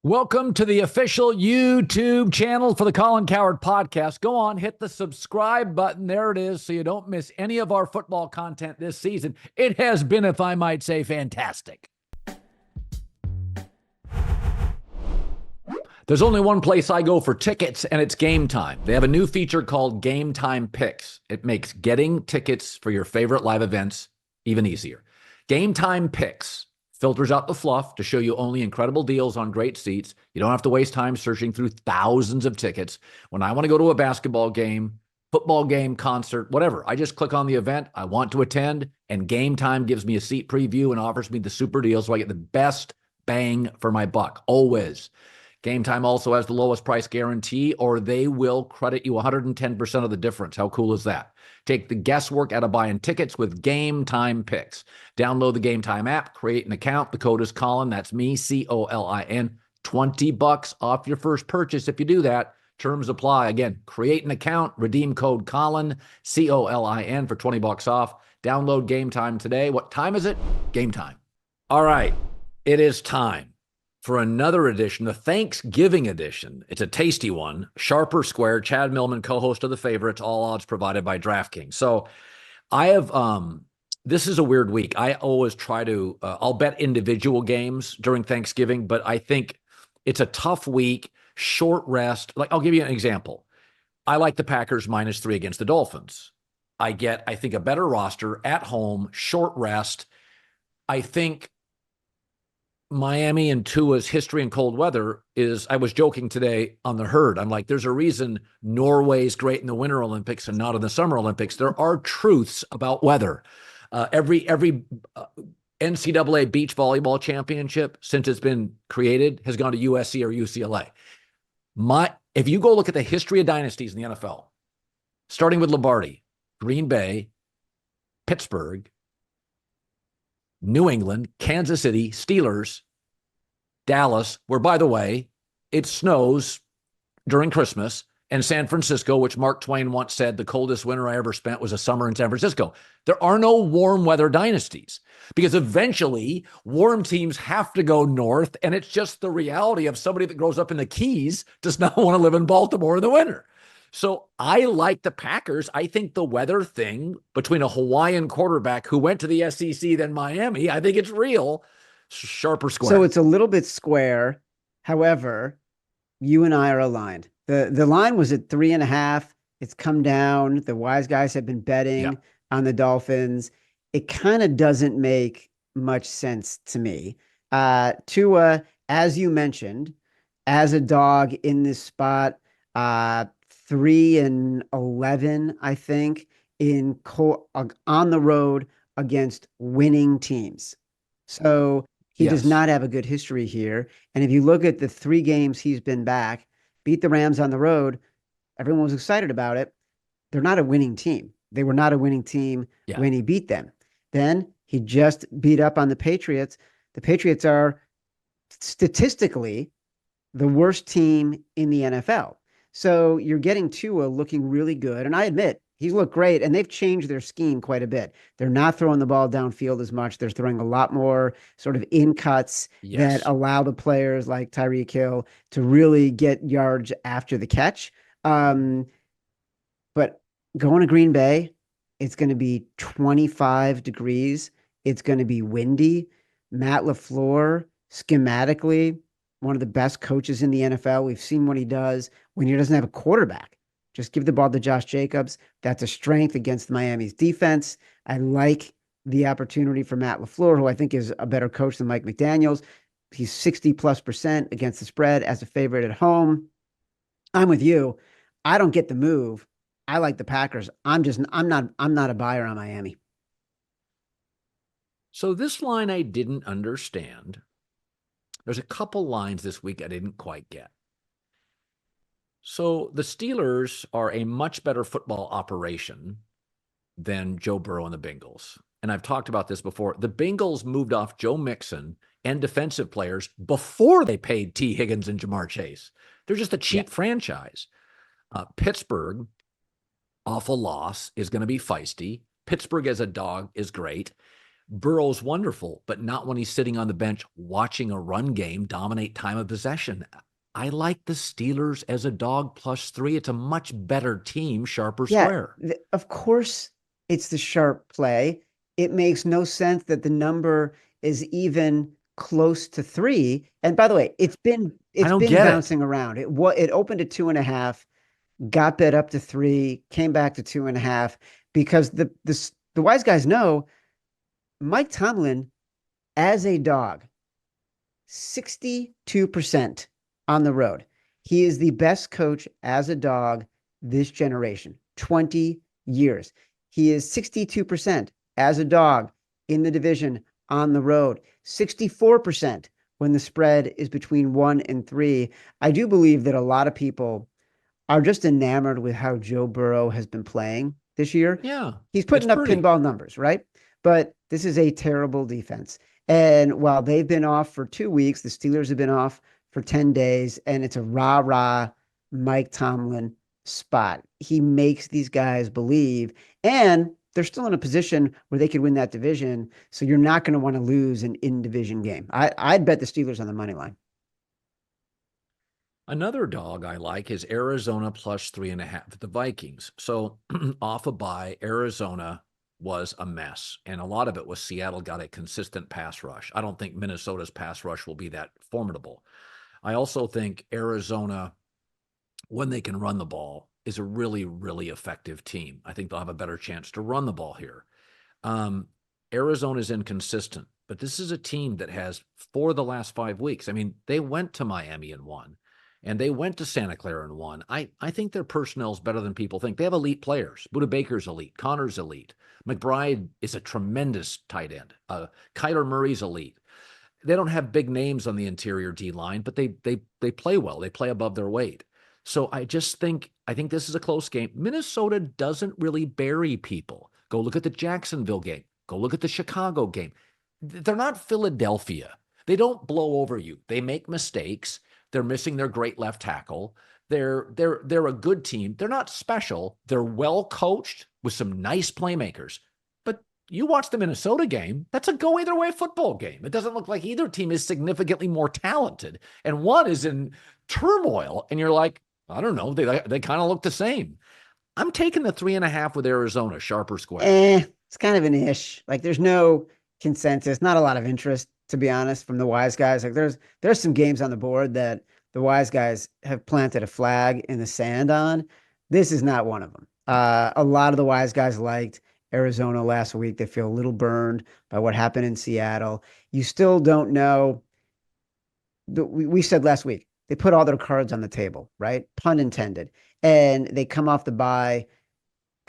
Welcome to the official YouTube channel for the Colin Cowherd podcast. Go on, hit the subscribe button. There it is, so you don't miss any of our football content this season. It has been, if I might say, fantastic. There's only one place I go for tickets, and it's Game Time. They have a new feature called Game Time Picks. It makes getting tickets for your favorite live events even easier. Game Time Picks filters out the fluff to show you only incredible deals on great seats. You don't have to waste time searching through thousands of tickets. When I want to go to a basketball game, football game, concert, whatever, I just click on the event I want to attend, and Game Time gives me a seat preview and offers me the super deal so I get the best bang for my buck, always. Game Time also has the lowest price guarantee, or they will credit you 110% of the difference. How cool is that? Take the guesswork out of buying tickets with Game Time Picks. Download the Game Time app, create an account. The code is Colin. That's me, Colin. $20 off your first purchase if you do that. Terms apply. Again, create an account, redeem code Colin, Colin for $20 off. Download Game Time today. What time is it? Game Time. All right, it is time for another edition, the Thanksgiving edition. It's a tasty one. Sharper Square, Chad Millman, co-host of The Favorites, all odds provided by DraftKings. So I have, this is a weird week. I always try to, I'll bet individual games during Thanksgiving, but I think it's a tough week, short rest. Like, I'll give you an example. I like the Packers -3 against the Dolphins. I think, a better roster at home, short rest. I think Miami and Tua's history in cold weather is, I was joking today on the herd. I'm like, there's a reason Norway's great in the Winter Olympics and not in the Summer Olympics. There are truths about weather. Every NCAA beach volleyball championship since it's been created has gone to USC or UCLA. If you go look at the history of dynasties in the NFL, starting with Lombardi, Green Bay, Pittsburgh, New England, Kansas City, Steelers, Dallas, where, by the way, it snows during Christmas, and San Francisco, which Mark Twain once said the coldest winter I ever spent was a summer in San Francisco. There are no warm weather dynasties because eventually warm teams have to go north, and it's just the reality of somebody that grows up in the Keys does not want to live in Baltimore in the winter. So I like the Packers. I think the weather thing between a Hawaiian quarterback who went to the SEC, then Miami, I think it's real. Sharper Square. So it's a little bit square. However, you and I are aligned. The line was at 3.5. It's come down. The wise guys have been betting on the Dolphins. It kind of doesn't make much sense to me. Tua, as you mentioned, as a dog in this spot, 3-11, I think, on the road against winning teams. So he does not have a good history here. And if you look at the 3 games he's been back, beat the Rams on the road, everyone was excited about it. They're not a winning team. They were not a winning team when he beat them. Then he just beat up on the Patriots. The Patriots are statistically the worst team in the NFL. So you're getting Tua looking really good. And I admit, he's looked great, and they've changed their scheme quite a bit. They're not throwing the ball downfield as much. They're throwing a lot more sort of in cuts that allow the players like Tyreek Hill to really get yards after the catch. But going to Green Bay, it's going to be 25 degrees. It's going to be windy. Matt LaFleur, schematically, one of the best coaches in the NFL. We've seen what he does when he doesn't have a quarterback. Just give the ball to Josh Jacobs. That's a strength against Miami's defense. I like the opportunity for Matt LaFleur, who I think is a better coach than Mike McDaniels. He's 60+% against the spread as a favorite at home. I'm with you. I don't get the move. I like the Packers. I'm not a buyer on Miami. So this line I didn't understand. There's a couple lines this week I didn't quite get. So the Steelers are a much better football operation than Joe Burrow and the Bengals. And I've talked about this before. The Bengals moved off Joe Mixon and defensive players before they paid T. Higgins and Jamar Chase. They're just a cheap franchise. Pittsburgh, off a loss, is going to be feisty. Pittsburgh as a dog is great. Burrow's wonderful, but not when he's sitting on the bench watching a run game dominate time of possession. I like the Steelers as a dog +3. It's a much better team, sharper Yeah, square. of course it's the sharp play. It makes no sense that the number is even close to 3. And by the way, I it's don't been get it. bouncing around. It opened at 2.5, got bet up to 3, came back to 2.5 because the wise guys know Mike Tomlin as a dog, 62% on the road. He is the best coach as a dog this generation, 20 years. He is 62% as a dog in the division on the road, 64% when the spread is between 1 and 3. I do believe that a lot of people are just enamored with how Joe Burrow has been playing this year. Yeah, He's it's putting up pretty. pinball numbers, right? But this is a terrible defense. And while they've been off for 2 weeks, the Steelers have been off for 10 days, and it's a rah-rah Mike Tomlin spot. He makes these guys believe, and they're still in a position where they could win that division. So you're not going to want to lose an in-division game. I'd bet the Steelers on the money line. Another dog I like is Arizona +3.5 the Vikings. So off a bye, Arizona was a mess. And a lot of it was Seattle got a consistent pass rush. I don't think Minnesota's pass rush will be that formidable. I also think Arizona, when they can run the ball, is a really, really effective team. I think they'll have a better chance to run the ball here. Arizona's inconsistent, but this is a team that has, for the last 5 weeks, I mean, they went to Miami and won, and they went to Santa Clara and won. I think their personnel is better than people think. They have elite players. Buda Baker's elite. Connor's elite. McBride is a tremendous tight end. Kyler Murray's elite. They don't have big names on the interior D line, but they play well. They play above their weight. So I think this is a close game. Minnesota doesn't really bury people. Go look at the Jacksonville game. Go look at the Chicago game. They're not Philadelphia. They don't blow over you. They make mistakes. They're missing their great left tackle. They're a good team. They're not special. They're well coached with some nice playmakers. But you watch the Minnesota game, that's a go either way football game. It doesn't look like either team is significantly more talented. And one is in turmoil. And you're like, I don't know. They kind of look the same. I'm taking the 3.5 with Arizona, sharper square. It's kind of an ish. Like there's no consensus, not a lot of interest, to be honest, from the wise guys. Like there's some games on the board that the wise guys have planted a flag in the sand on. This is not one of them. A lot of the wise guys liked Arizona last week. They feel a little burned by what happened in Seattle. You still don't know. We said last week, they put all their cards on the table, right? Pun intended. And they come off the bye.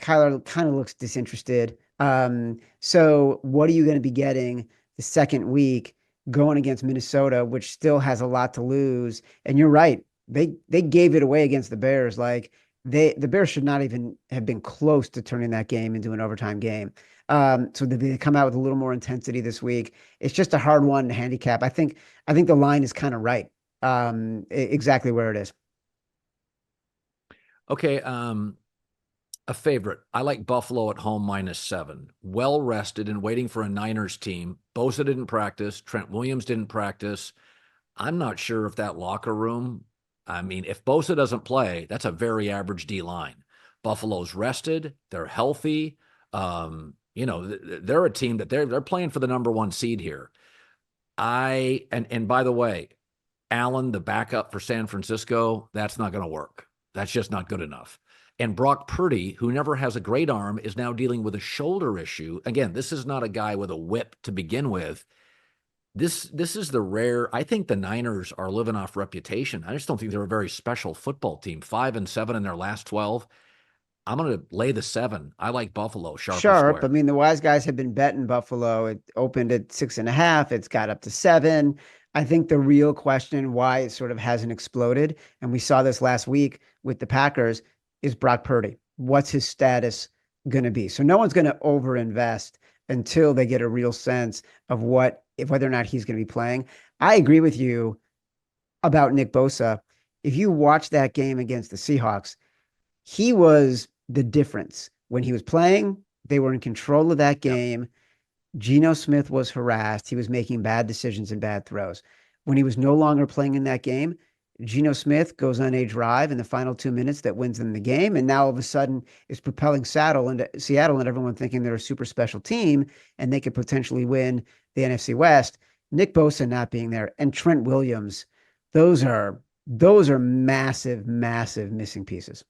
Kyler kind of looks disinterested. So what are you going to be getting the second week going against Minnesota, which still has a lot to lose? And you're right. They gave it away against the Bears. Like the Bears should not even have been close to turning that game into an overtime game. So they come out with a little more intensity this week. It's just a hard one to handicap. I think the line is kind of right. Exactly where it is. Okay, a favorite. I like Buffalo at home -7. Well rested and waiting for a Niners team. Bosa didn't practice. Trent Williams didn't practice. I'm not sure if that locker room, I mean, if Bosa doesn't play, that's a very average D line. Buffalo's rested. They're healthy. They're a team that they're playing for the number 1 seed here. And by the way, Allen, the backup for San Francisco, that's not going to work. That's just not good enough. And Brock Purdy, who never has a great arm, is now dealing with a shoulder issue. Again, this is not a guy with a whip to begin with. This is the rare. I think the Niners are living off reputation. I just don't think they're a very special football team. 5-7 in their last 12. I'm going to lay the 7. I like Buffalo, sharper Sharp. I square. mean, the wise guys have been betting Buffalo. It opened at 6.5. It's got up to 7. I think the real question why it sort of hasn't exploded, and we saw this last week with the Packers, is Brock Purdy. What's his status going to be? So no one's going to overinvest until they get a real sense of whether or not he's going to be playing. I agree with you about Nick Bosa. If you watch that game against the Seahawks, he was the difference. When he was playing, they were in control of that game. Geno Smith was harassed. He was making bad decisions and bad throws. When he was no longer playing in that game, Geno Smith goes on a drive in the final 2 minutes that wins them the game. And now all of a sudden is propelling Saddle into Seattle and everyone thinking they're a super special team and they could potentially win the NFC West. Nick Bosa not being there and Trent Williams, those are massive, massive missing pieces.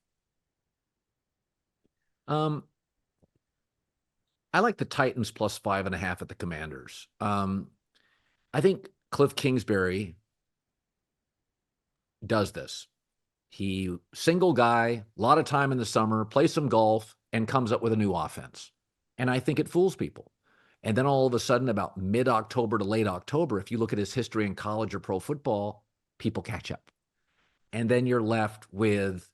Um, I like the Titans plus 5.5 at the Commanders. I think Cliff Kingsbury does this. He single guy, a lot of time in the summer, plays some golf, and comes up with a new offense. And I think it fools people. And then all of a sudden, about mid-October to late October, if you look at his history in college or pro football, people catch up. And then you're left with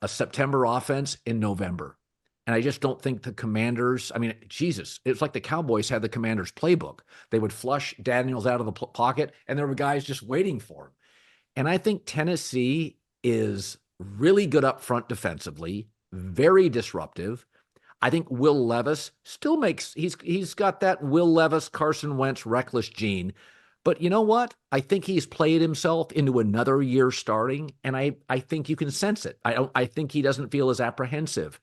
a September offense in November. And I just don't think the Commanders, I mean, Jesus, it's like the Cowboys had the Commanders playbook. They would flush Daniels out of the pocket, and there were guys just waiting for him. And I think Tennessee is really good up front defensively, very disruptive. I think Will Levis still makes, he's got that Will Levis, Carson Wentz reckless gene. But you know what? I think he's played himself into another year starting, and I think you can sense it. I think he doesn't feel as apprehensive.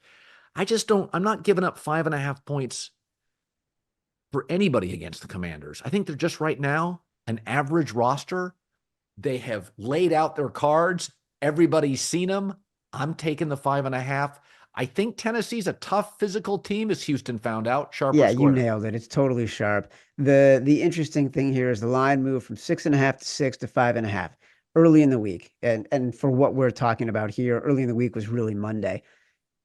I'm not giving up 5.5 points for anybody against the Commanders. I think they're just right now an average roster. They have laid out their cards. Everybody's seen them. I'm taking the 5.5. I think Tennessee's a tough physical team, as Houston found out. Sharp Yeah, or you square? nailed it. It's totally sharp. The interesting thing here is the line moved from 6.5 to 6 to 5.5 early in the week. And for what we're talking about here, early in the week was really Monday.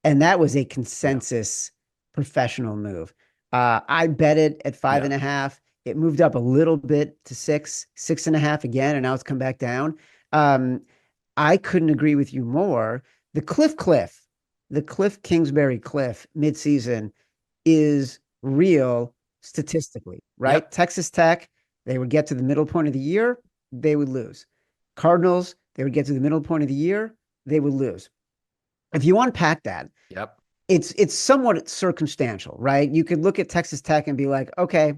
And that was a Yeah. consensus professional move. I bet it at five Yeah. and a half. It moved up a little bit to 6.5 again, and now it's come back down. Um, I couldn't agree with you more. The Cliff Kingsbury Cliff midseason is real statistically, right? Yep. Texas Tech, they would get to the middle point of the year, they would lose. Cardinals, they would get to the middle point of the year, they would lose. If you unpack that, Yep. it's somewhat circumstantial, right? You could look at Texas Tech and be like, okay,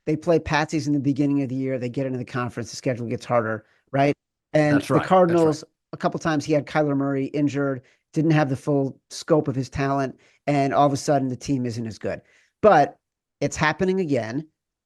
they play patsies in the beginning of the year, they get into the conference, the schedule gets harder, right? And That's the right. That's right. Cardinals, a couple times he had Kyler Murray injured, didn't have the full scope of his talent, and all of a sudden the team isn't as good. But it's happening again.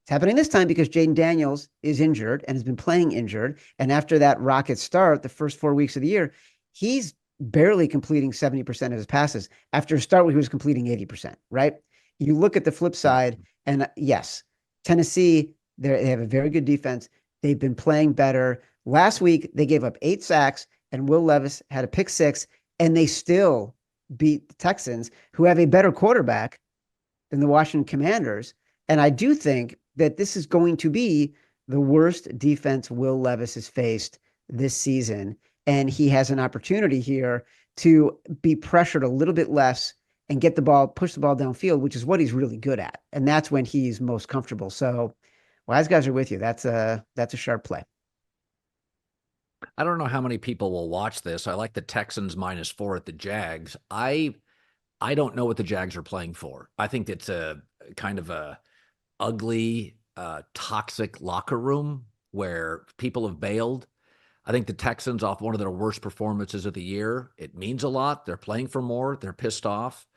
It's happening this time because Jaden Daniels is injured and has been playing injured. And after that rocket start, the first 4 weeks of the year, he's barely completing 70% of his passes. After a start where he was completing 80%, right? You look at the flip Yeah. side, and yes, Tennessee, they have a very good defense. They've been playing better. Last week, they gave up 8 sacks, and Will Levis had a pick six, and they still beat the Texans, who have a better quarterback than the Washington Commanders. And I do think that this is going to be the worst defense Will Levis has faced this season. And he has an opportunity here to be pressured a little bit less and get the ball, push the ball downfield, which is what he's really good at. And that's when he's most comfortable. So wise guys are with you. That's a sharp play. I don't know how many people will watch this. I like the Texans -4 at the Jags. I don't know what the Jags are playing for. I think it's a kind of a ugly, toxic locker room where people have bailed. I think the Texans, off one of their worst performances of the year, it means a lot. They're playing for more. They're pissed off.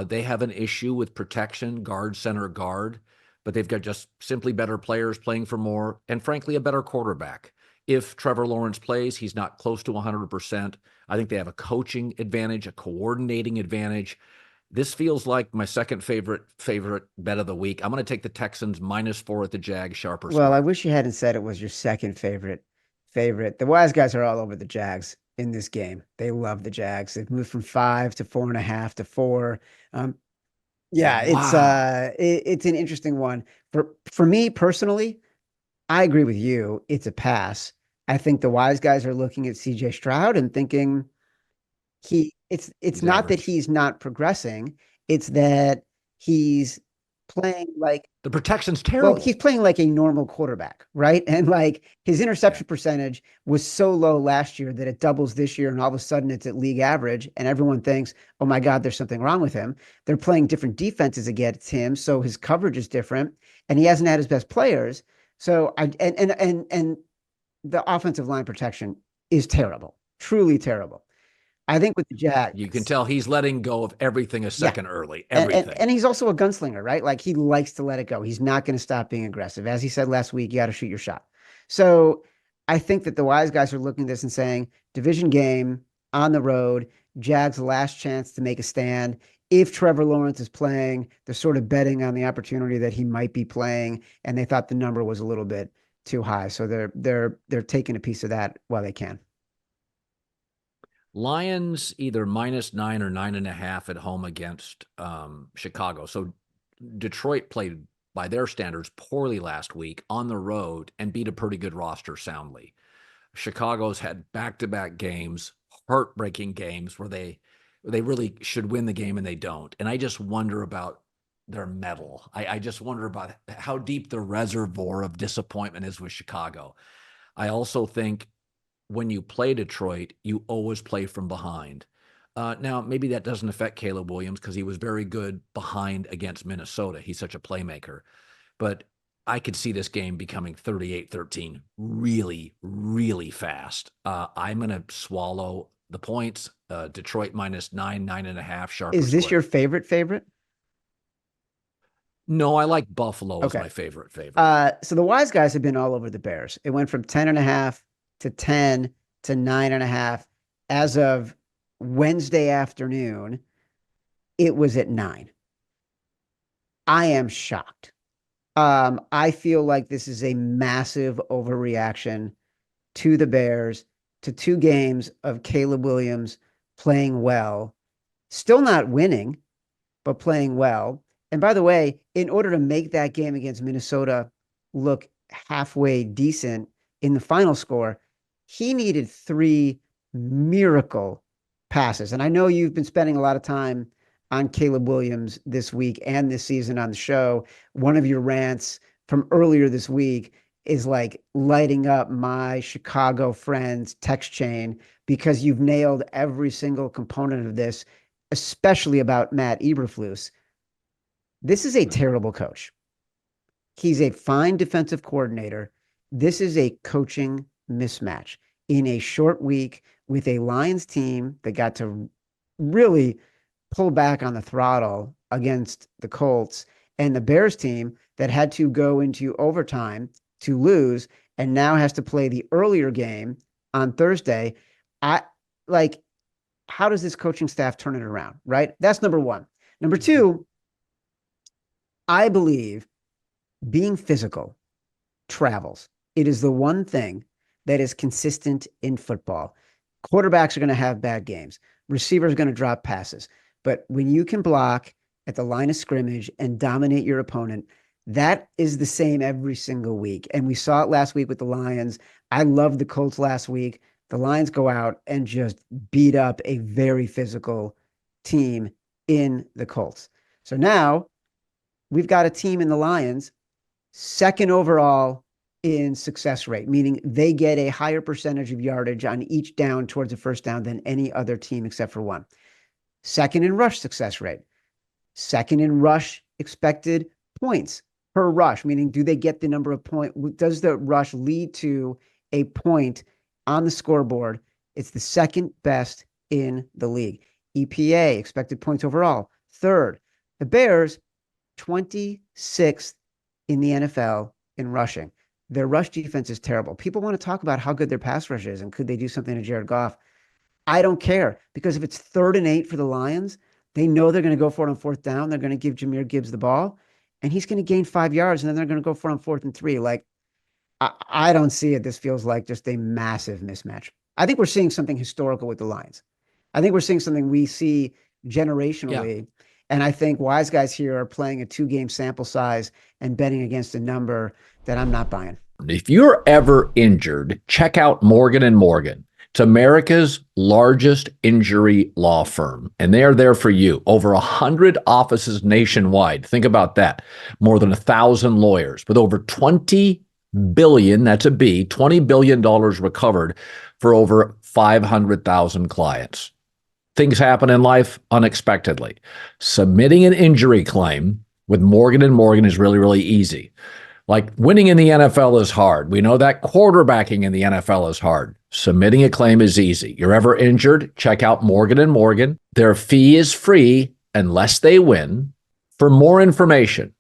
They have an issue with protection, guard, center, guard, but they've got just simply better players playing for more, and frankly, a better quarterback. If Trevor Lawrence plays, he's not close to 100%. I think they have a coaching advantage, a coordinating advantage. This feels like my second favorite bet of the week. I'm going to take the Texans -4 at the Jag, sharp or Well, I square. wish you hadn't said it was your second favorite. The wise guys are all over the Jags in this game. They love the Jags. They've moved from 5 to 4.5 to 4. Um, yeah, Wow. it's an interesting one. For me personally, I agree with you. It's a pass. I think the wise guys are looking at CJ Stroud and thinking it's He's not that average. he's not progressing, it's that he's playing like, The protection's well, he's terrible. playing like a normal quarterback, right? And like his Yeah. interception percentage was so low last year that it doubles this year, and all of a sudden it's at league average, and everyone thinks, oh my God, there's something wrong with him. They're playing different defenses against him, so his coverage is different, and he hasn't had his best players. So I and the offensive line protection is terrible, truly terrible. I think with the You can Jags, tell he's letting go of everything a yeah, second early. and, and Everything. and he's also a gunslinger, right? Like he likes to let it go. He's not going to stop being aggressive. As he said last week, you got to shoot your shot. So I think that the wise guys are looking at this and saying, division game on the road, Jags last chance to make a stand. If Trevor Lawrence is playing, they're sort of betting on the opportunity that he might be playing, and they thought the number was a little bit too high. So they're taking a piece of that while they can. Lions either -9 or 9.5 at home against Chicago. So Detroit played by their standards poorly last week on the road and beat a pretty good roster soundly. Chicago's had back-to-back games, heartbreaking games where they really should win the game and they don't. And I just wonder about their mettle. I just wonder about how deep the reservoir of disappointment is with Chicago. I also think when you play Detroit, you always play from behind. Now, maybe that doesn't affect Caleb Williams because he was very good behind against Minnesota. He's such a playmaker. But I could see this game becoming 38-13 really, really fast. I'm going to swallow the points. Detroit -9, 9.5, sharper Is this square. your favorite? No, I like Buffalo as Okay. my favorite. So the wise guys have been all over the Bears. It went from 10.5 to 10 to 9.5. As of Wednesday afternoon, it was at 9. I am shocked. I feel like this is a massive overreaction to the Bears, to 2 games of Caleb Williams playing well, still not winning, but playing well. And by the way, in order to make that game against Minnesota look halfway decent in the final score, he needed 3 miracle passes. And I know you've been spending a lot of time on Caleb Williams this week and this season on the show. One of your rants from earlier this week is like lighting up my Chicago friends text chain because you've nailed every single component of this, especially about Matt Eberflus. This is a terrible coach. He's a fine defensive coordinator. This is a coaching mismatch in a short week with a Lions team that got to really pull back on the throttle against the Colts and the Bears team that had to go into overtime to lose and now has to play the earlier game on Thursday. I like, how does this coaching staff turn it around? Right. That's number one. Number two, I believe being physical travels. It is the one thing that is consistent in football. Quarterbacks are going to have bad games. Receivers are going to drop passes. But when you can block at the line of scrimmage and dominate your opponent, that is the same every single week. And we saw it last week with the Lions. I loved the Colts last week. The Lions go out and just beat up a very physical team in the Colts. So now we've got a team in the Lions, second overall in success rate, meaning they get a higher percentage of yardage on each down towards a first down than any other team except for one. Second in rush success rate. Second in rush expected points per rush, meaning do they get the number of points? Does the rush lead to a point on the scoreboard? It's the second best in the league. EPA, expected points overall, third. The Bears, 26th in the NFL in rushing. Their rush defense is terrible. People want to talk about how good their pass rush is and could they do something to Jared Goff. I don't care because if it's 3rd and 8 for the Lions, they know they're going to go for it on 4th down. They're going to give Jahmyr Gibbs the ball and he's going to gain 5 yards and then they're going to go for it on 4th and 3. Like, I don't see it. This feels like just a massive mismatch. I think we're seeing something historical with the Lions. I think we're seeing something we see generationally. Yeah. And I think wise guys here are playing a 2-game sample size and betting against a number that I'm not buying. If you're ever injured, check out Morgan & Morgan. It's America's largest injury law firm, and they are there for you. Over 100 offices nationwide. Think about that. More than 1,000 lawyers with over 20 billion, that's a B, $20 billion recovered for over 500,000 clients. Things happen in life unexpectedly. Submitting an injury claim with Morgan & Morgan is really, really easy. Like winning in the NFL is hard. We know that quarterbacking in the NFL is hard. Submitting a claim is easy. You're ever injured? Check out Morgan & Morgan. Their fee is free unless they win. For more information,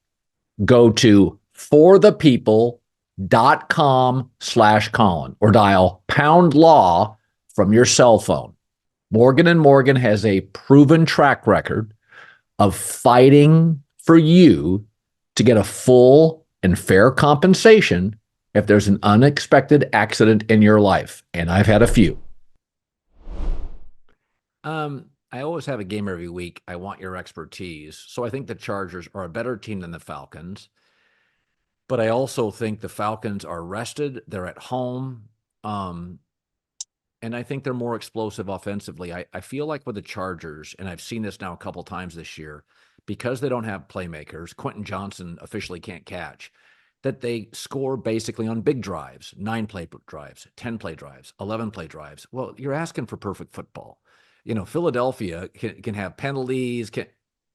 go to forthepeople.com/Colin or dial pound law from your cell phone. Morgan & Morgan has a proven track record of fighting for you to get a full and fair compensation if there's an unexpected accident in your life. And I've had a few. I always have a game every week. I want your expertise. So I think the Chargers are a better team than the Falcons. But I also think the Falcons are rested. They're at home. And I think they're more explosive offensively. I feel like with the Chargers, and I've seen this now a couple times this year, because they don't have playmakers, Quentin Johnson officially can't catch, that they score basically on big drives, 9-play drives, 10-play drives, 11-play drives. Well, you're asking for perfect football. Philadelphia can have penalties.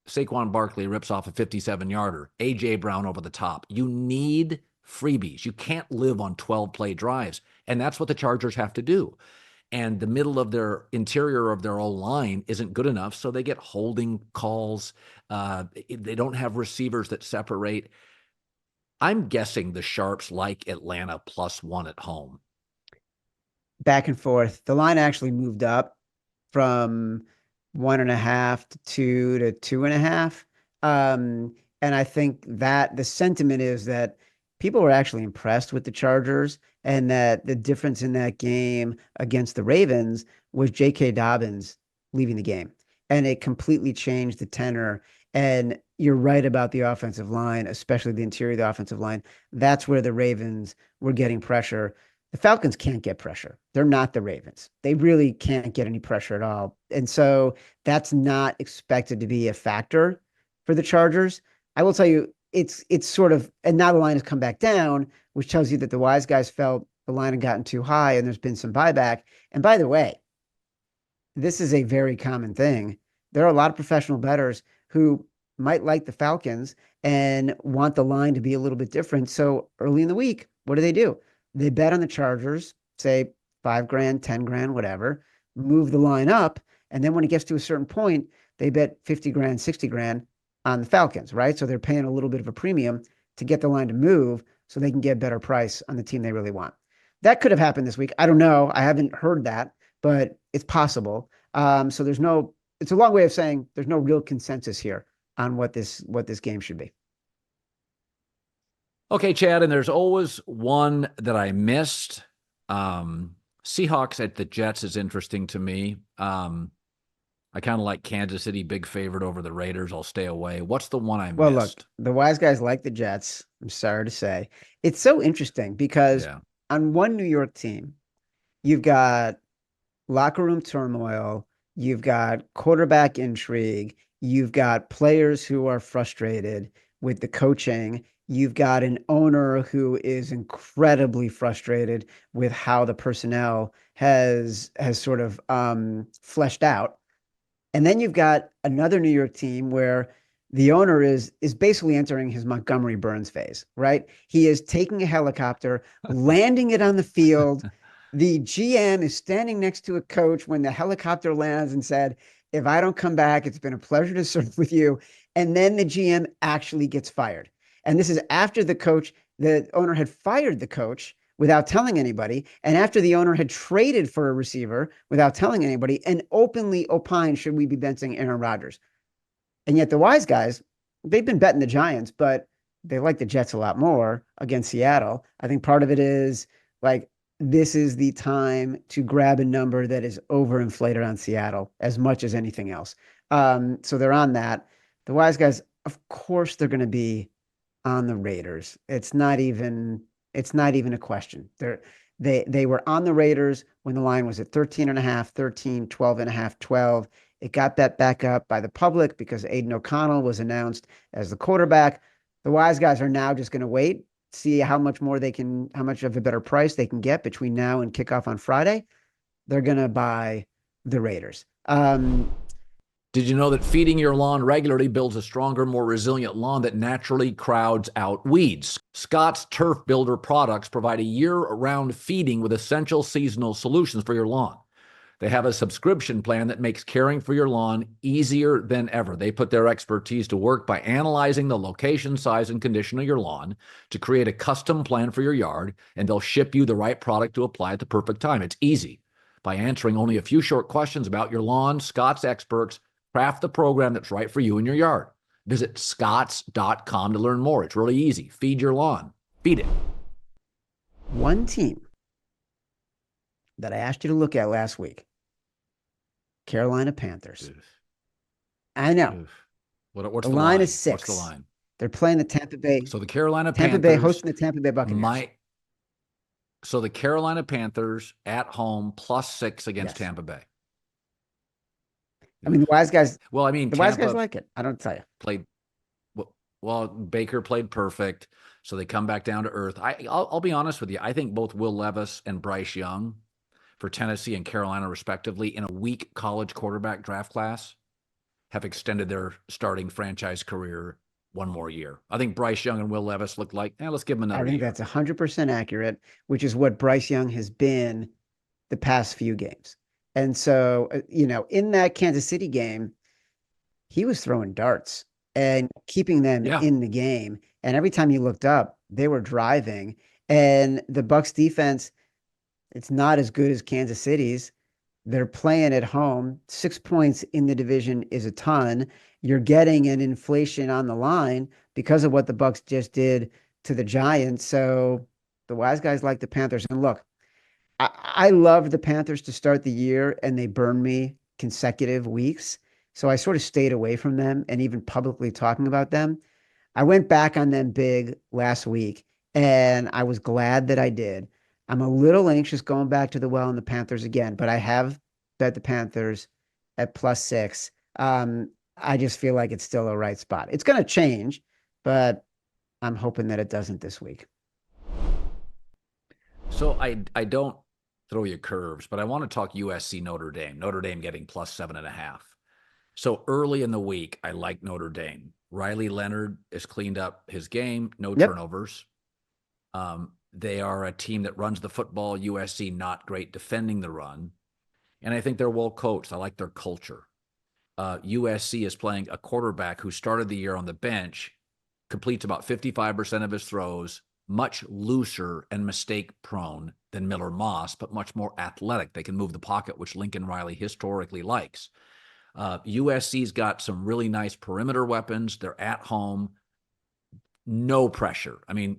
Saquon Barkley rips off a 57-yarder. A.J. Brown over the top. You need freebies. You can't live on 12-play drives. And that's what the Chargers have to do. And the middle of their interior of their O-line isn't good enough, so they get holding calls. They don't have receivers that separate. I'm guessing the Sharps like Atlanta +1 at home. Back and forth. The line actually moved up from 1.5 to 2 to 2.5. And I think that the sentiment is that people were actually impressed with the Chargers, and that the difference in that game against the Ravens was J.K. Dobbins leaving the game. And it completely changed the tenor. And you're right about the offensive line, especially the interior of the offensive line. That's where the Ravens were getting pressure. The Falcons can't get pressure. They're not the Ravens. They really can't get any pressure at all. And so that's not expected to be a factor for the Chargers. I will tell you, it's sort of, and now the line has come back down, which tells you that the wise guys felt the line had gotten too high and there's been some buyback. And by the way, this is a very common thing. There are a lot of professional bettors who might like the Falcons and want the line to be a little bit different. So early in the week, what do? They bet on the Chargers, say $5,000, $10,000, whatever, move the line up. And then when it gets to a certain point, they bet $50,000, $60,000 on the Falcons, right? So they're paying a little bit of a premium to get the line to move so they can get a better price on the team they really want. That could have happened this week. I don't know. I haven't heard that, but it's possible. So it's a long way of saying there's no real consensus here on what this game should be. Okay, Chad, and there's always one that I missed. Seahawks at the Jets is interesting to me. I kind of like Kansas City, big favorite over the Raiders. I'll stay away. What's the one I missed? Well, look, the wise guys like the Jets. I'm sorry to say. It's so interesting because on one New York team, you've got locker room turmoil, you've got quarterback intrigue, you've got players who are frustrated with the coaching, you've got an owner who is incredibly frustrated with how the personnel has sort of fleshed out. And then you've got another New York team where the owner is basically entering his Montgomery Burns phase, right? He is taking a helicopter, landing it on the field. The GM is standing next to a coach when the helicopter lands and said, if I don't come back, it's been a pleasure to serve with you. And then the GM actually gets fired. And this is after the owner had fired the coach without telling anybody, and after the owner had traded for a receiver without telling anybody, and openly opined, should we be benching Aaron Rodgers? And yet the wise guys, they've been betting the Giants, but they like the Jets a lot more against Seattle. I think part of it is like, this is the time to grab a number that is overinflated on Seattle as much as anything else. So they're on that. The wise guys, of course, they're going to be on the Raiders. It's not even a question. They were on the Raiders when the line was at 13.5, 13, 12.5, 12. It got bet back up by the public because Aiden O'Connell was announced as the quarterback. The wise guys are now just going to wait, see how much more how much of a better price they can get between now and kickoff on Friday. They're going to buy the Raiders. Did you know that feeding your lawn regularly builds a stronger, more resilient lawn that naturally crowds out weeds? Scott's Turf Builder products provide a year-round feeding with essential seasonal solutions for your lawn. They have a subscription plan that makes caring for your lawn easier than ever. They put their expertise to work by analyzing the location, size, and condition of your lawn to create a custom plan for your yard, and they'll ship you the right product to apply at the perfect time. It's easy. By answering only a few short questions about your lawn, Scott's experts craft the program that's right for you in your yard. Visit scotts.com to learn more. It's really easy. Feed your lawn. Feed it. One team that I asked you to look at last week, Carolina Panthers. Oof. I know. Oof. What's the the line line? is 6. What's the line? They're playing the Tampa Bay. So the Carolina Tampa Panthers. Bay hosting the Tampa Bay Buccaneers. So the Carolina Panthers at home +6 against Tampa Bay. I mean, the wise guys. Well, I mean, the Tampa wise guys like it. I don't tell you. Played well. Baker played perfect, so they come back down to earth. I'll be honest with you. I think both Will Levis and Bryce Young, for Tennessee and Carolina respectively, in a weak college quarterback draft class, have extended their starting franchise career one more year. I think Bryce Young and Will Levis look like, let's give them another year. I think that's 100% accurate, which is what Bryce Young has been the past few games. And so, in that Kansas City game, he was throwing darts and keeping them in the game. And every time you looked up, they were driving. And the Bucs defense, it's not as good as Kansas City's. They're playing at home. 6 points in the division is a ton. You're getting an inflation on the line because of what the Bucs just did to the Giants. So the wise guys like the Panthers. And look, I loved the Panthers to start the year, and they burned me consecutive weeks. So I sort of stayed away from them and even publicly talking about them. I went back on them big last week, and I was glad that I did. I'm a little anxious going back to the well on the Panthers again, but I have bet the Panthers at +6. I just feel like it's still a right spot. It's going to change, but I'm hoping that it doesn't this week. So I don't throw you curves, but I want to talk USC-Notre Dame. Notre Dame getting +7.5. So early in the week, I like Notre Dame. Riley Leonard has cleaned up his game, no turnovers. They are a team that runs the football. USC, not great defending the run. And I think they're well coached. I like their culture. USC is playing a quarterback who started the year on the bench, completes about 55% of his throws, much looser and mistake-prone than Miller Moss, but much more athletic. They can move the pocket, which Lincoln Riley historically likes. USC's got some really nice perimeter weapons. They're at home. No pressure. I mean,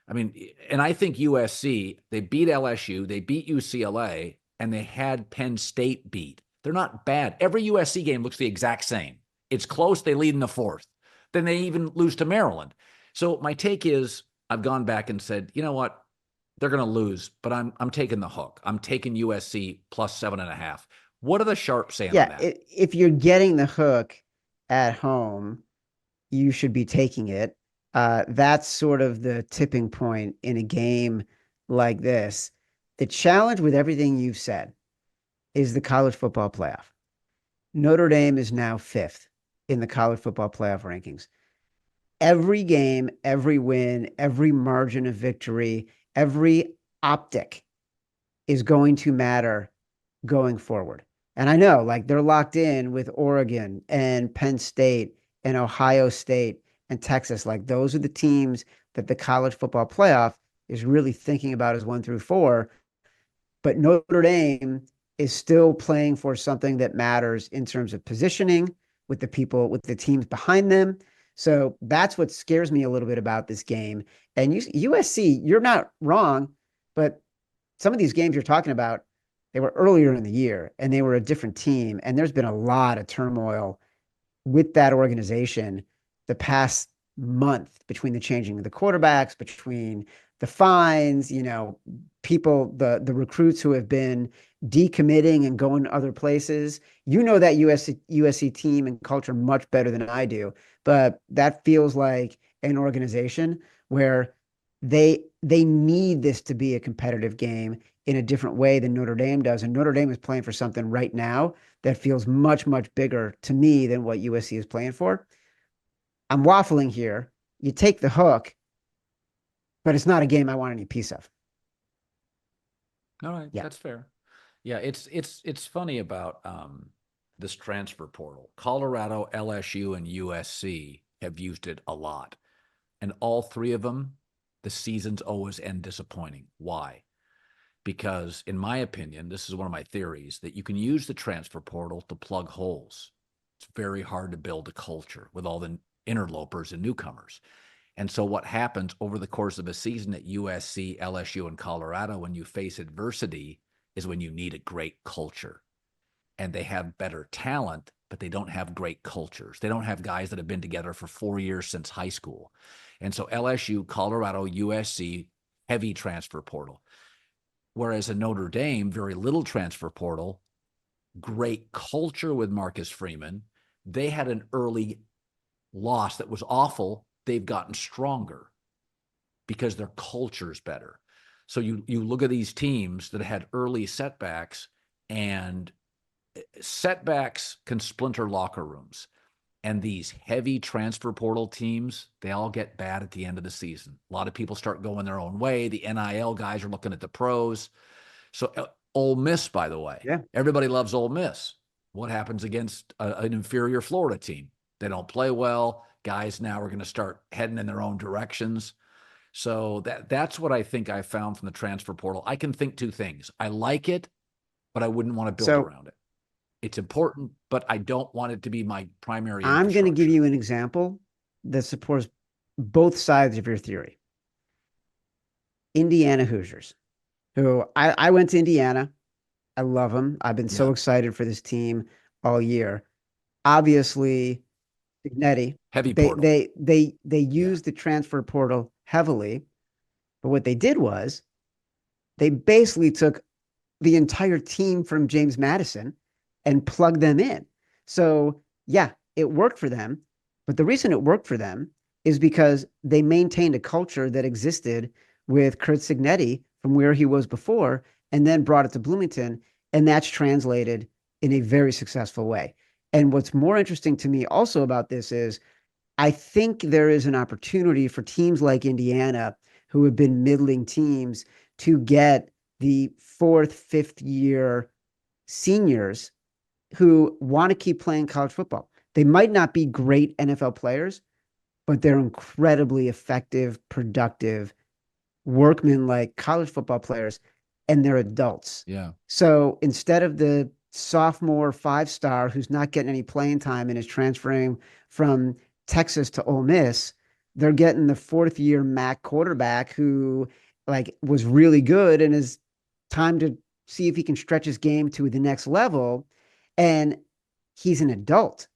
and I think USC, they beat LSU, they beat UCLA, and they had Penn State beat. They're not bad. Every USC game looks the exact same. It's close. They lead in the fourth. Then they even lose to Maryland. So my take is, I've gone back and said, you know what? They're going to lose, but I'm taking the hook. I'm taking USC +7.5. What are the sharps saying on that? If you're getting the hook at home, you should be taking it. That's sort of the tipping point in a game like this. The challenge with everything you've said is the college football playoff. Notre Dame is now 5th in the college football playoff rankings. Every game, every win, every margin of victory, every optic is going to matter going forward. And I know, like, they're locked in with Oregon and Penn State and Ohio State and Texas. Like, those are the teams that the college football playoff is really thinking about as 1 through 4. But Notre Dame is still playing for something that matters in terms of positioning with the people, with the teams behind them. So that's what scares me a little bit about this game. And USC, you're not wrong, but some of these games you're talking about, they were earlier in the year and they were a different team. And there's been a lot of turmoil with that organization the past month between the changing of the quarterbacks, between the fines, people, the recruits who have been decommitting and going to other places. That USC team and culture much better than I do, but that feels like an organization where they need this to be a competitive game in a different way than Notre Dame does. And Notre Dame is playing for something right now that feels much, much bigger to me than what USC is playing for. I'm waffling here. You take the hook, but it's not a game I want any piece of. All right, Yeah. that's fair. Yeah, it's funny about this transfer portal. Colorado, LSU, and USC have used it a lot. And all three of them, the seasons always end disappointing. Why? Because in my opinion, this is one of my theories, that you can use the transfer portal to plug holes. It's very hard to build a culture with all the interlopers and newcomers. And so what happens over the course of a season at USC, LSU, and Colorado when you face adversity is when you need a great culture. And they have better talent, but they don't have great cultures. They don't have guys that have been together for 4 years since high school. And so LSU, Colorado, USC, heavy transfer portal. Whereas in Notre Dame, very little transfer portal, great culture with Marcus Freeman. They had an early loss that was awful. They've gotten stronger because their culture is better. So you look at these teams that had early setbacks, and setbacks can splinter locker rooms. And these heavy transfer portal teams, they all get bad at the end of the season. A lot of people start going their own way. The NIL guys are looking at the pros. So Ole Miss, by the way, Yeah. Everybody loves Ole Miss. What happens against an inferior Florida team? They don't play well. Guys now are going to start heading in their own directions. So that's what I think I found from the transfer portal. I can think two things. I like it, but I wouldn't want to build around it. It's important, but I don't want it to be my primary I'm going to give you an example that supports both sides of your theory. Indiana Hoosiers, who I went to Indiana. I love them. I've been so excited for this team all year. Obviously, Cignetti, heavy portal. They used the transfer portal heavily, but what they did was they basically took the entire team from James Madison and plugged them in. So yeah, it worked for them. But the reason it worked for them is because they maintained a culture that existed with Curt Cignetti from where he was before, and then brought it to Bloomington. And that's translated in a very successful way. And what's more interesting to me also about this is I think there is an opportunity for teams like Indiana, who have been middling teams, to get the fourth, fifth year seniors who want to keep playing college football. They might not be great NFL players, but they're incredibly effective, productive, workman-like college football players, and they're adults. Yeah. So instead of the sophomore 5-star who's not getting any playing time and is transferring from Texas to Ole Miss, they're getting the fourth-year MAC quarterback who was really good and is time to see if he can stretch his game to the next level. And he's an adult.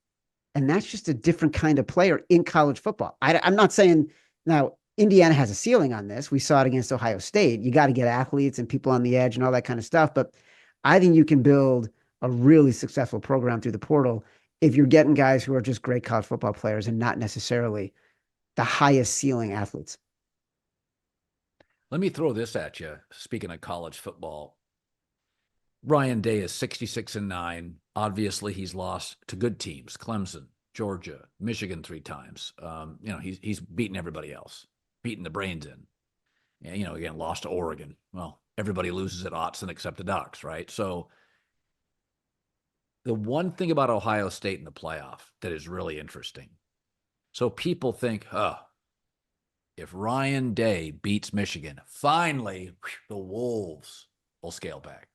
And that's just a different kind of player in college football. I'm not saying now Indiana has a ceiling on this. We saw it against Ohio State. You got to get athletes and people on the edge and all that kind of stuff. But I think you can build a really successful program through the portal if you're getting guys who are just great college football players and not necessarily the highest ceiling athletes. Let me throw this at you. Speaking of college football, Ryan Day is 66-9. Obviously, he's lost to good teams: Clemson, Georgia, Michigan 3 times. He's beaten everybody else, beaten the brains in. And, again, lost to Oregon. Well, everybody loses at Autzen except the Ducks, right? So the one thing about Ohio State in the playoff that is really interesting. So people think, if Ryan Day beats Michigan, finally the Wolves will scale back.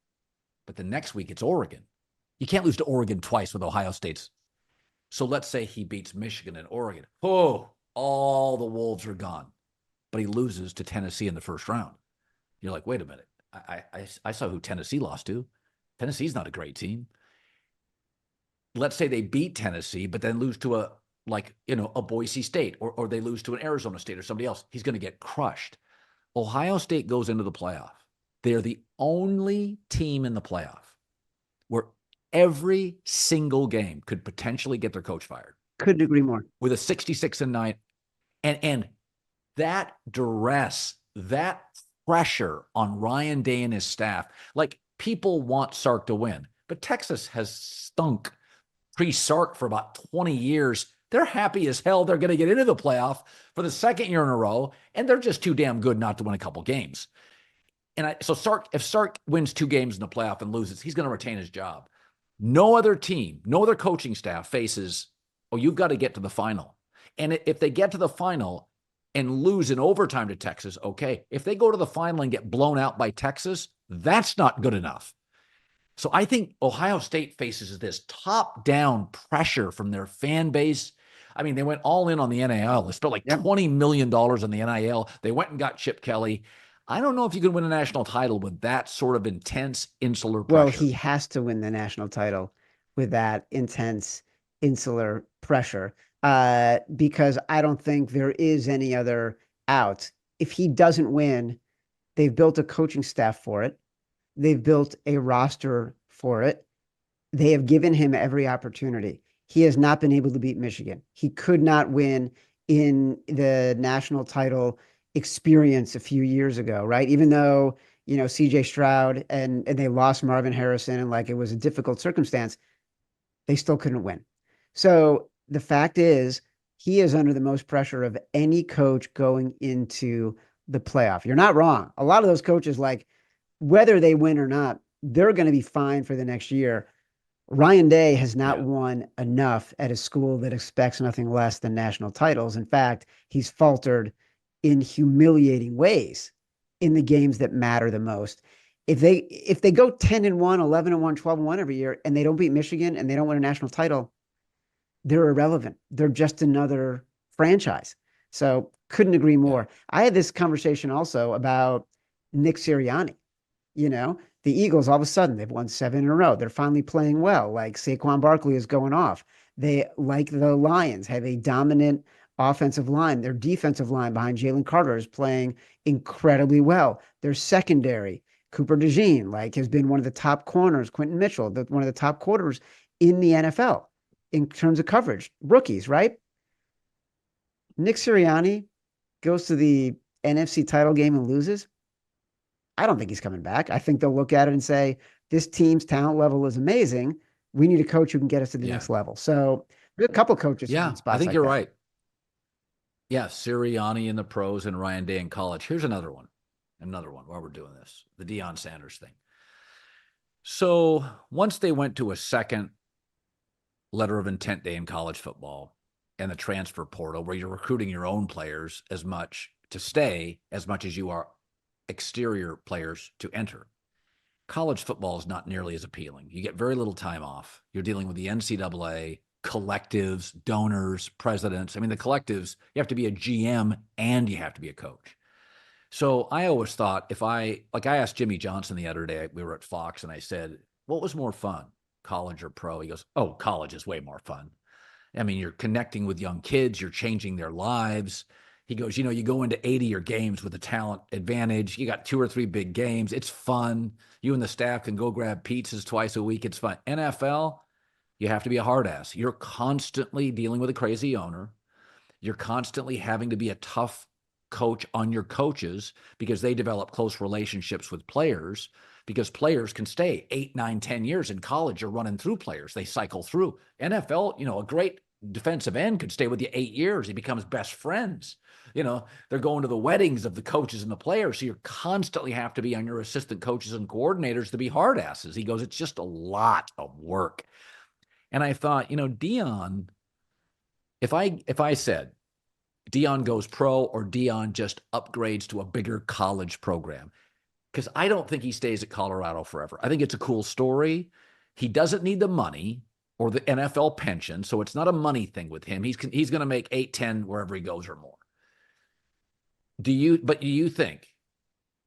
But the next week it's Oregon. You can't lose to Oregon twice with Ohio State's. So let's say he beats Michigan and Oregon. Oh, all the Wolves are gone. But he loses to Tennessee in the first round. You're like, wait a minute. I saw who Tennessee lost to. Tennessee's not a great team. Let's say they beat Tennessee, but then lose to a Boise State, or they lose to an Arizona State or somebody else. He's going to get crushed. Ohio State goes into the playoff. They're the only team in the playoff where every single game could potentially get their coach fired. Couldn't agree more. With a 66-9. And that duress, that pressure on Ryan Day and his staff, like people want Sark to win, but Texas has stunk pre-Sark for about 20 years. They're happy as hell they're going to get into the playoff for the second year in a row, and they're just too damn good not to win a couple games. And so Sark, if Sark wins 2 games in the playoff and loses, he's going to retain his job. No other team, no other coaching staff faces, oh, you've got to get to the final. And if they get to the final and lose in overtime to Texas, okay. If they go to the final and get blown out by Texas, that's not good enough. So I think Ohio State faces this top-down pressure from their fan base. I mean, they went all in on the NIL. They spent like $20 million on the NIL. They went and got Chip Kelly. I don't know if you can win a national title with that sort of intense insular pressure. Well, he has to win the national title with that intense insular pressure because I don't think there is any other out. If he doesn't win, they've built a coaching staff for it. They've built a roster for it. They have given him every opportunity. He has not been able to beat Michigan. He could not win in the national title experience a few years ago, right? Even though, you know, CJ Stroud and they lost Marvin Harrison and like it was a difficult circumstance, they still couldn't win. So the fact is, he is under the most pressure of any coach going into the playoff. You're not wrong. A lot of those coaches, like, whether they win or not, they're going to be fine for the next year. Ryan Day has not won enough at a school that expects nothing less than national titles. In fact, he's faltered in humiliating ways in the games that matter the most. If they go 10-1, 11-1, 12-1 every year, and they don't beat Michigan and they don't win a national title, they're irrelevant. They're just another franchise. So couldn't agree more. I had this conversation also about Nick Sirianni. You know, the Eagles, all of a sudden, they've won 7 in a row. They're finally playing well. Like Saquon Barkley is going off. They, like the Lions, have a dominant offensive line. Their defensive line behind Jalen Carter is playing incredibly well. Their secondary, Cooper DeJean, like has been one of the top corners. Quentin Mitchell, one of the top quarters in the NFL in terms of coverage. Rookies, right? Nick Sirianni goes to the NFC title game and loses. I don't think he's coming back. I think they'll look at it and say, this team's talent level is amazing. We need a coach who can get us to the next level. So there's a couple coaches. Yeah, I think you're right. Yeah, Sirianni in the pros and Ryan Day in college. Here's another one while we're doing this, the Deion Sanders thing. So once they went to a second letter of intent day in college football and the transfer portal where you're recruiting your own players as much to stay as much as you are exterior players to enter. College football is not nearly as appealing. You get very little time off. You're dealing with the NCAA, collectives, donors, presidents. I mean, the collectives, you have to be a GM and you have to be a coach. So I always thought I asked Jimmy Johnson the other day, we were at Fox, and I said, what was more fun, college or pro? He goes, oh, college is way more fun. I mean, you're connecting with young kids, you're changing their lives. He goes, you know, you go into 80 games with a talent advantage. You got 2 or 3 big games. It's fun. You and the staff can go grab pizzas twice a week. It's fun. NFL, you have to be a hard ass. You're constantly dealing with a crazy owner. You're constantly having to be a tough coach on your coaches because they develop close relationships with players, because players can stay 8, 9, 10 years. In college, you're running through players. They cycle through. NFL, you know, a great defensive end could stay with you 8 years. He becomes best friends. You know, they're going to the weddings of the coaches and the players. So you constantly have to be on your assistant coaches and coordinators to be hard asses. He goes, it's just a lot of work. And I thought, you know, Deion, if I said Deion goes pro or Deion just upgrades to a bigger college program, because I don't think he stays at Colorado forever. I think it's a cool story. He doesn't need the money or the NFL pension, so it's not a money thing with him. He's going to make 8, 10 wherever he goes or more. Do you think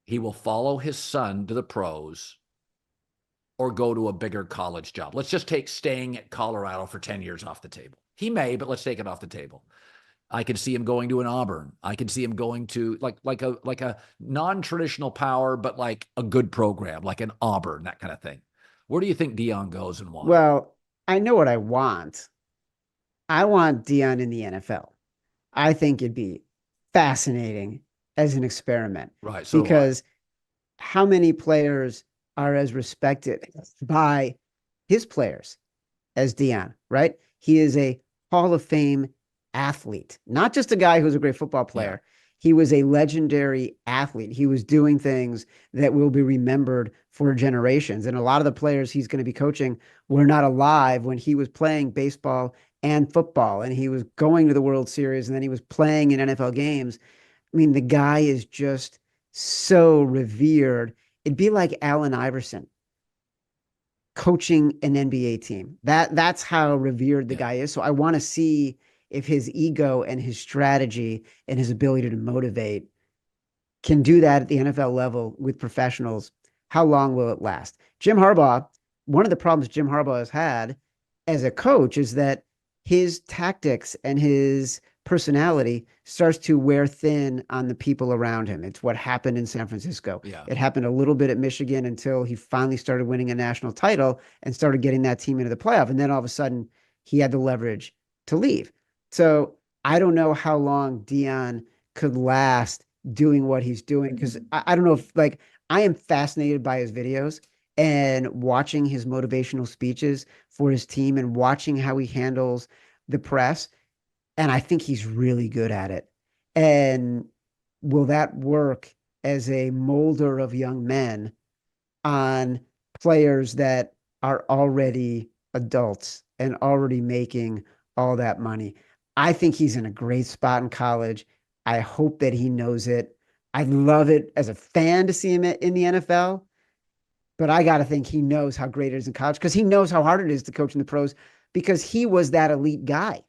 he will follow his son to the pros or go to a bigger college job? Let's just take staying at Colorado for 10 years off the table. He may, but let's take it off the table. I could see him going to an Auburn. I could see him going to like a non-traditional power, but like a good program, like an Auburn, that kind of thing. Where do you think Deion goes and why? Well, I know what I want. I want Deion in the NFL. I think it'd be fascinating as an experiment Right. So do I. because how many players are as respected by his players as Deion, right? He is a Hall of Fame athlete, not just a guy who's a great football Yeah. player. He was a legendary athlete. He was doing things that will be remembered for generations. And a lot of the players he's going to be coaching were not alive when he was playing baseball and football, and he was going to the World Series, and then he was playing in NFL games. I mean, the guy is just so revered. It'd be like Allen Iverson coaching an NBA team. That's how revered the Yeah. guy is. So I want to see if his ego and his strategy and his ability to motivate can do that at the NFL level with professionals. How long will it last? Jim Harbaugh, one of the problems Jim Harbaugh has had as a coach is that his tactics and his personality starts to wear thin on the people around him. It's what happened in San Francisco. Yeah. It happened a little bit at Michigan until he finally started winning a national title and started getting that team into the playoff. And then all of a sudden, he had the leverage to leave. So I don't know how long Deion could last doing what he's doing because I don't know if like I am fascinated by his videos and watching his motivational speeches for his team and watching how he handles the press. And I think he's really good at it. And will that work as a molder of young men on players that are already adults and already making all that money? I think he's in a great spot in college. I hope that he knows it. I'd love it as a fan to see him in the NFL, but I got to think he knows how great it is in college because he knows how hard it is to coach in the pros because he was that elite guy.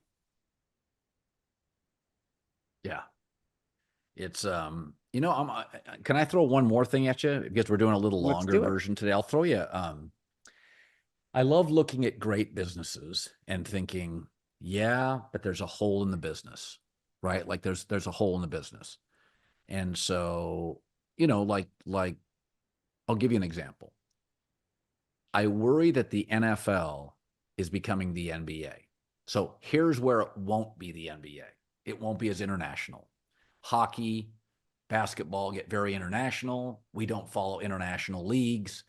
Yeah. It's can I throw one more thing at you because we're doing a little Let's longer do it. version today? I'll throw you I love looking at great businesses and thinking, yeah, but there's a hole in the business, right? Like there's a hole in the business. And so, like I'll give you an example. I worry that the NFL is becoming the NBA. So here's where it won't be the NBA. It won't be as international. Hockey, basketball get very international. We don't follow international leagues.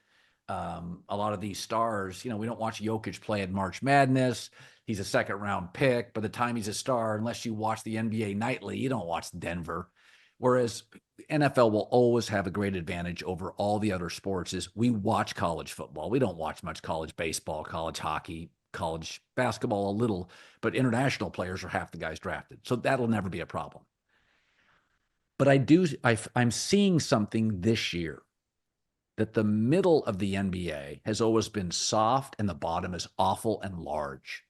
A lot of these stars, we don't watch Jokic play in March Madness. He's a second round pick. By the time he's a star, unless you watch the NBA nightly, you don't watch Denver. Whereas NFL will always have a great advantage over all the other sports is we watch college football. We don't watch much college baseball, college hockey, college basketball a little, but international players are half the guys drafted. So that'll never be a problem. But I'm seeing something this year that the middle of the NBA has always been soft and the bottom is awful and large.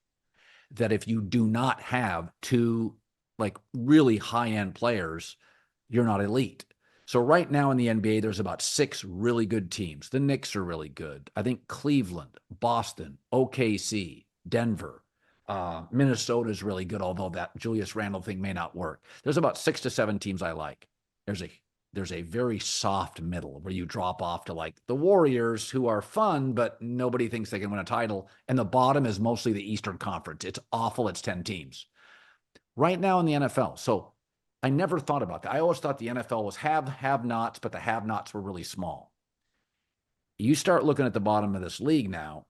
That if you do not have two like really high-end players, you're not elite. So right now in the NBA, there's about 6 really good teams. The Knicks are really good. I think Cleveland, Boston, OKC, Denver, Minnesota is really good, although that Julius Randle thing may not work. There's about 6 to 7 teams I like. There's a very soft middle where you drop off to like the Warriors, who are fun, but nobody thinks they can win a title. And the bottom is mostly the Eastern Conference. It's awful. It's 10 teams. Right now in the NFL. So I never thought about that. I always thought the NFL was have-nots, but the have-nots were really small. You start looking at the bottom of this league now,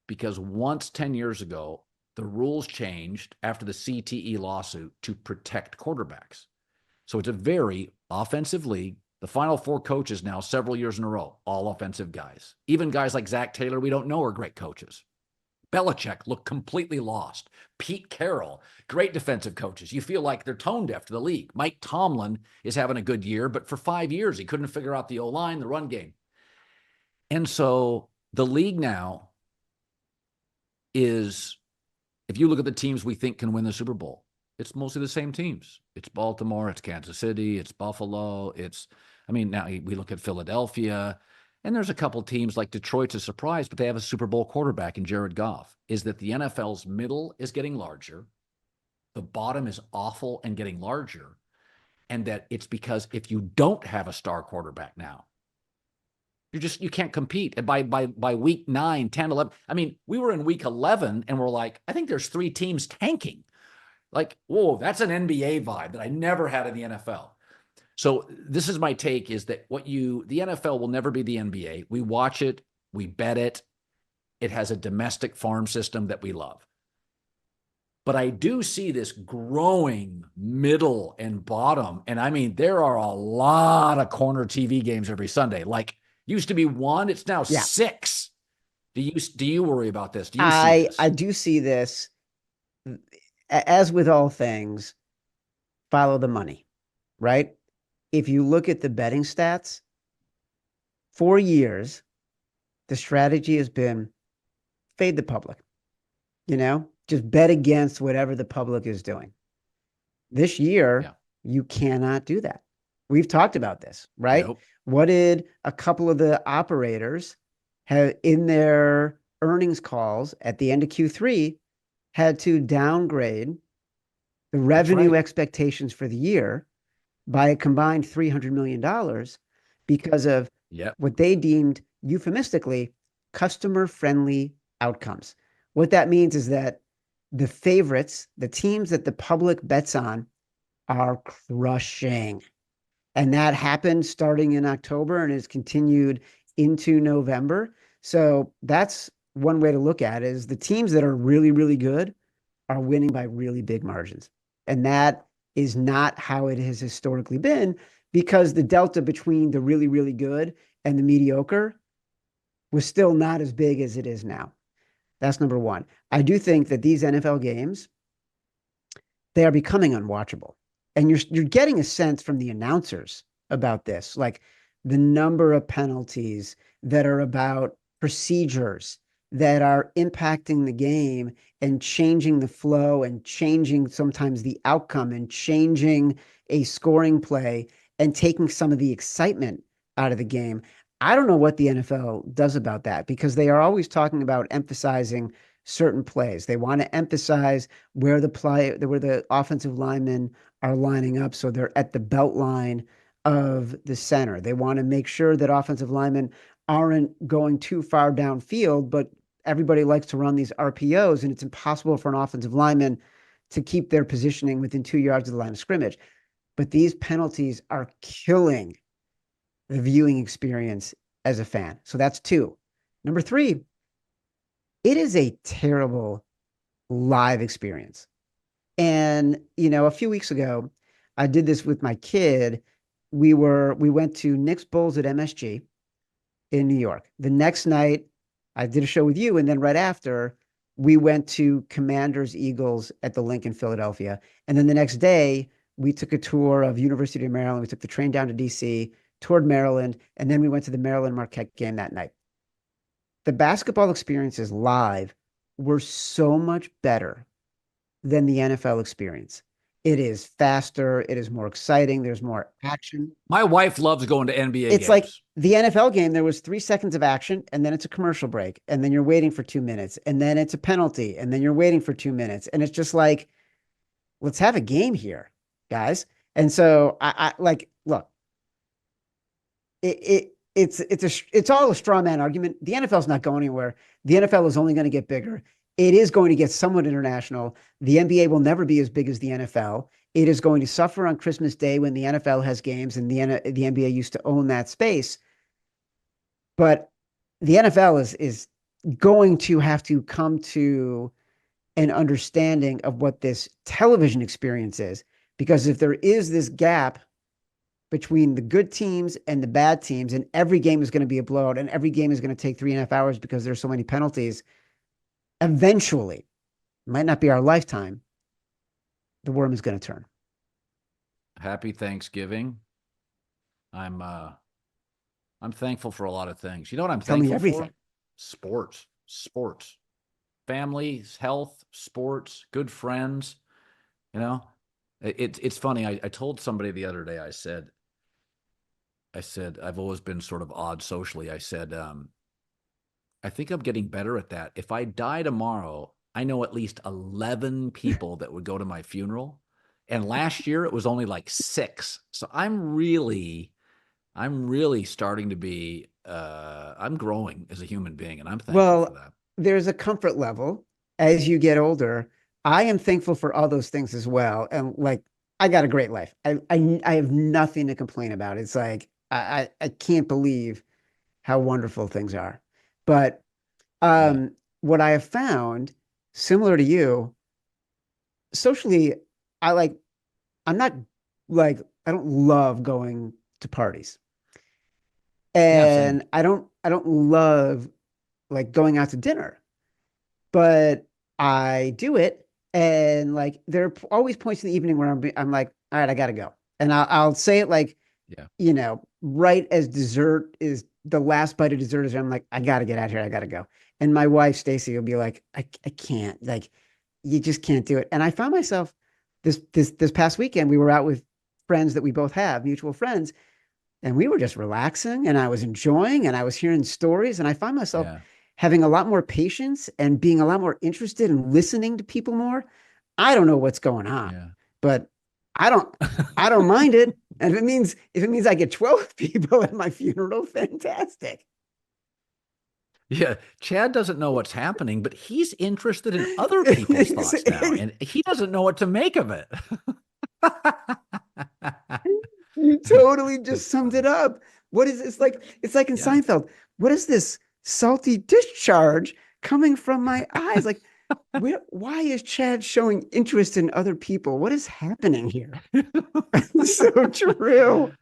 because once 10 years ago, the rules changed after the CTE lawsuit to protect quarterbacks. So it's a very offensive league. The final 4 coaches now, several years in a row, all offensive guys. Even guys like Zach Taylor, we don't know are great coaches. Belichick looked completely lost. Pete Carroll, great defensive coaches. You feel like they're tone deaf to the league. Mike Tomlin is having a good year, but for 5 years, he couldn't figure out the O-line, the run game. And so the league now is, if you look at the teams we think can win the Super Bowl, it's mostly the same teams. It's Baltimore, it's Kansas City, it's Buffalo, now we look at Philadelphia, and there's a couple teams like Detroit's a surprise, but they have a Super Bowl quarterback in Jared Goff. Is that the NFL's middle is getting larger, the bottom is awful and getting larger, and that it's because if you don't have a star quarterback now, you can't compete. And by week 9, 10, 11, I mean, we were in week 11 and we're like, I think there's 3 teams tanking. Like, whoa, that's an NBA vibe that I never had in the NFL. So this is my take, is that the NFL will never be the NBA. We watch it, we bet it. It has a domestic farm system that we love. But I do see this growing middle and bottom. And I mean, there are a lot of corner TV games every Sunday. Like, used to be 1, it's now 6. Do you worry about this? Do you see this? I do see this. As with all things, follow the money, right? If you look at the betting stats, for years, the strategy has been fade the public, just bet against whatever the public is doing. This year, you cannot do that. We've talked about this, right? Nope. What did a couple of the operators have in their earnings calls at the end of Q3 had to downgrade the revenue expectations for the year by a combined $300 million because of what they deemed euphemistically customer-friendly outcomes. What that means is that the favorites, the teams that the public bets on, are crushing. And that happened starting in October and has continued into November. So that's one way to look at it, is the teams that are really, really good are winning by really big margins. And that is not how it has historically been, because the delta between the really, really good and the mediocre was still not as big as it is now. That's number one. I do think that these NFL games, they are becoming unwatchable. And you're getting a sense from the announcers about this, like the number of penalties that are about procedures that are impacting the game and changing the flow and changing sometimes the outcome and changing a scoring play and taking some of the excitement out of the game. I don't know what the NFL does about that, because they are always talking about emphasizing certain plays. They want to emphasize where the offensive linemen are lining up, so they're at the belt line of the center. They want to make sure that offensive linemen aren't going too far downfield, but everybody likes to run these RPOs, and it's impossible for an offensive lineman to keep their positioning within 2 yards of the line of scrimmage. But these penalties are killing the viewing experience as a fan. So that's 2. Number 3, it is a terrible live experience. And, a few weeks ago, I did this with my kid. We went to Knicks Bulls at MSG in New York. The next night, I did a show with you. And then right after, we went to Commanders Eagles at the Lincoln, Philadelphia. And then the next day, we took a tour of University of Maryland. We took the train down to DC, toured Maryland, and then we went to the Maryland Marquette game that night. The basketball experiences live were so much better than the NFL experience. It is faster. It is more exciting. There's more action. My wife loves going to NBA games. It's like the NFL game. There was 3 seconds of action, and then it's a commercial break, and then you're waiting for 2 minutes, and then it's a penalty, and then you're waiting for 2 minutes. And it's just like, let's have a game here, guys. And so I like, look, it's all a straw man argument. The NFL is not going anywhere. The NFL is only going to get bigger. It is going to get somewhat international. The NBA will never be as big as the NFL. It is going to suffer on Christmas Day when the NFL has games, and the NBA used to own that space. But the NFL is going to have to come to an understanding of what this television experience is, because if there is this gap between the good teams and the bad teams, and every game is going to be a blowout, and every game is going to take 3.5 hours because there's so many penalties, eventually, it might not be our lifetime, the worm is going to turn. Happy Thanksgiving. I'm thankful for a lot of things. You know what I'm thankful for? Everything. Sports, family, health, sports, good friends. It's funny. I told somebody the other day, I said, I've always been sort of odd socially. I said, I think I'm getting better at that. If I die tomorrow, I know at least 11 people that would go to my funeral. And last year it was only like 6. So I'm really starting to be, I'm growing as a human being, and I'm thankful for that. There's a comfort level as you get older. I am thankful for all those things as well. And like, I got a great life. I have nothing to complain about. It's like, I can't believe how wonderful things are. But Yeah. what I have found, similar to you, socially, I like, I'm not like, I don't love going to parties. Yeah, same. And I don't love like going out to dinner, but I do it. And like, there are always points in the evening where I'm like, all right, I gotta go. And I'll say it like, Yeah. right as dessert is the last bite of dessert is, I'm like, I gotta get out here. I gotta go. And my wife, Stacy, will be like, I can't, like, you just can't do it. And I found myself this past weekend, we were out with friends that we both have, mutual friends, and we were just relaxing and I was enjoying and I was hearing stories. And I find myself Yeah. having a lot more patience and being a lot more interested in listening to people more. I don't know what's going on, Yeah. but I don't I don't mind it. And if it means I get 12 people at my funeral, fantastic. Yeah. Chad doesn't know what's happening, but he's interested in other people's thoughts now, and he doesn't know what to make of it. You totally just It's summed it funny. up. What is it's like in Yeah. Seinfeld. What is this salty discharge coming from my eyes? Like, why is Chad showing interest in other people? What is happening here? So true.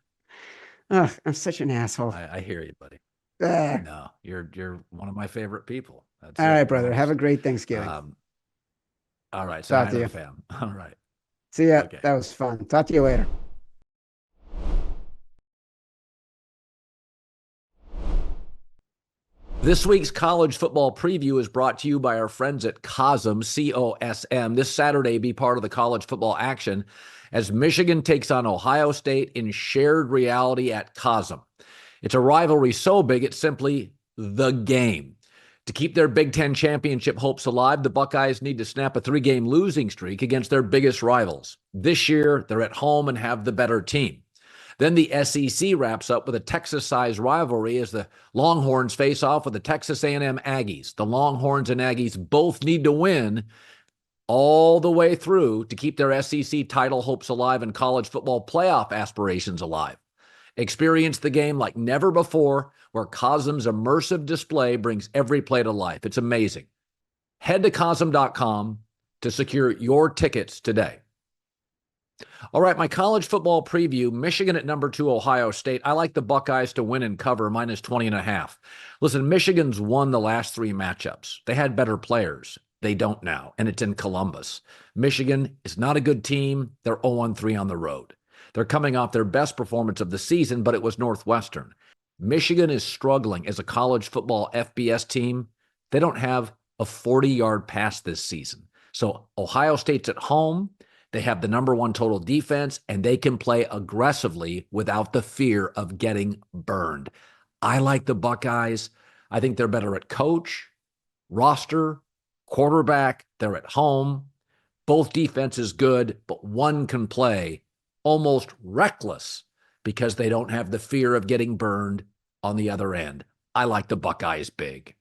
Ugh, I'm such an asshole. I hear you, buddy. Ah. No, you're one of my favorite people. That's All right, it. brother. Have a Honestly. great Thanksgiving. Um, all right. Say Talk hi to to the you. fam. All right. See ya. Okay. That was fun. Talk to you later. This week's college football preview is brought to you by our friends at COSM, COSM. This Saturday, be part of the college football action as Michigan takes on Ohio State in shared reality at COSM. It's a rivalry so big, it's simply the game. To keep their Big Ten championship hopes alive, the Buckeyes need to snap a 3-game losing streak against their biggest rivals. This year, they're at home and have the better team. Then the SEC wraps up with a Texas-sized rivalry as the Longhorns face off with the Texas A&M Aggies. The Longhorns and Aggies both need to win all the way through to keep their SEC title hopes alive and college football playoff aspirations alive. Experience the game like never before, where Cosm's immersive display brings every play to life. It's amazing. Head to cosm.com to secure your tickets today. All right, my college football preview, Michigan at number 2, Ohio State. I like the Buckeyes to win and cover minus 20.5. Listen, Michigan's won the last 3 matchups. They had better players. They don't now, and it's in Columbus. Michigan is not a good team. They're 0-3 on the road. They're coming off their best performance of the season, but it was Northwestern. Michigan is struggling as a college football FBS team. They don't have a 40-yard pass this season. So Ohio State's at home. They have the number 1 total defense, and they can play aggressively without the fear of getting burned. I like the Buckeyes. I think they're better at coach, roster, quarterback. They're at home. Both defenses good, but one can play almost reckless because they don't have the fear of getting burned on the other end. I like the Buckeyes big.